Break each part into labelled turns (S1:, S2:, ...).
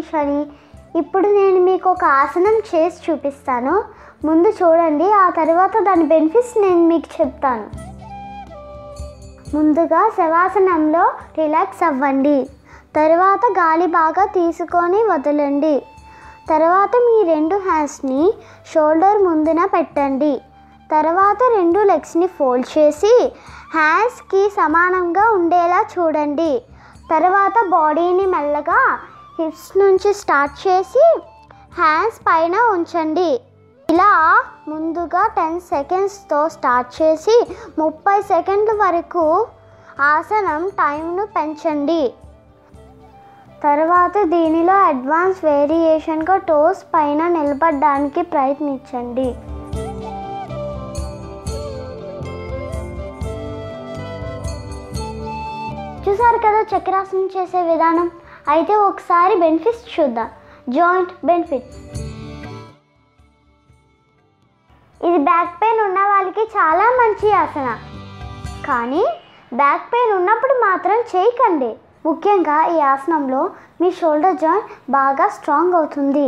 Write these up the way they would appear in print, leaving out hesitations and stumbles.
S1: మోనిషాని. ఇప్పుడు నేను మీకు ఒక ఆసనం చేసి చూపిస్తాను. ముందు చూడండి, ఆ తర్వాత దాని బెనిఫిట్స్ నేను మీకు చెప్తాను. ముందుగా శవాసనంలో రిలాక్స్ అవ్వండి. తర్వాత గాలి బాగా తీసుకొని వదలండి. తర్వాత మీ 2 హ్యాండ్స్ని షోల్డర్ ముందున పెట్టండి. తర్వాత 2 లెగ్స్ని ఫోల్డ్ చేసి హ్యాండ్స్కి సమానంగా ఉండేలా చూడండి. తర్వాత బాడీని మెల్లగా హిప్స్ నుంచి స్టార్ట్ చేసి హ్యాండ్స్ పైన ఉంచండి. ఇలా ముందుగా 10 సెకండ్స్తో స్టార్ట్ చేసి 30 సెకండ్ల వరకు ఆసనం టైంను పెంచండి. తర్వాత దీనిలో అడ్వాన్స్ వేరియేషన్గా టోస్ పైన నిలబడడానికి ప్రయత్నించండి. చూసారు కదా చక్రాసనం చేసే విధానం. అయితే ఒకసారి బెనిఫిట్స్ చూద్దాం. Joint benefits. ఇది బ్యాక్ పెయిన్ ఉన్న వాళ్ళకి చాలా మంచి ఆసన. కానీ బ్యాక్ పెయిన్ ఉన్నప్పుడు మాత్రం చేయకండి. ముఖ్యంగా ఈ ఆసనంలో మీ షోల్డర్ జాయింట్ బాగా స్ట్రాంగ్ అవుతుంది.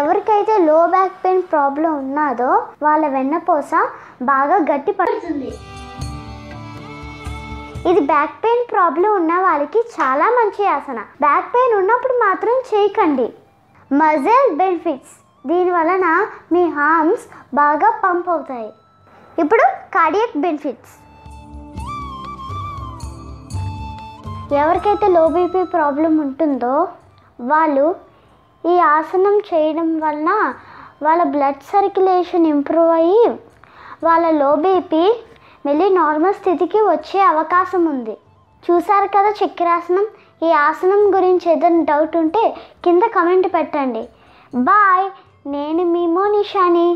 S1: ఎవరికైతే లో బ్యాక్ పెయిన్ ప్రాబ్లం ఉన్నదో వాళ్ళ వెన్నపూస బాగా గట్టి పడుతుంది. ఇది బ్యాక్ పెయిన్ ప్రాబ్లం ఉన్న వాళ్ళకి చాలా మంచి ఆసన. బ్యాక్ పెయిన్ ఉన్నప్పుడు మాత్రం చేయకండి. Muscle benefits. దీని వలన మీ ఆర్మ్స్ బాగా పంప్ అవుతాయి. ఇప్పుడు కార్డియాక్ బెనిఫిట్స్. ఎవరికైతే లో బీపీ ప్రాబ్లం ఉంటుందో వాళ్ళు ఈ ఆసనం చేయడం వలన వాళ్ళ బ్లడ్ సర్క్యులేషన్ ఇంప్రూవ్ అయ్యి వాళ్ళ లో బీపీ మళ్ళీ నార్మల్ స్థితికి వచ్చే అవకాశం ఉంది. చూసారు కదా చక్రాసనం. ఈ ఆసనం గురించి ఏదైనా డౌట్ ఉంటే కింద కమెంట్ పెట్టండి. బాయ్. నేను మీ మోనిషాని.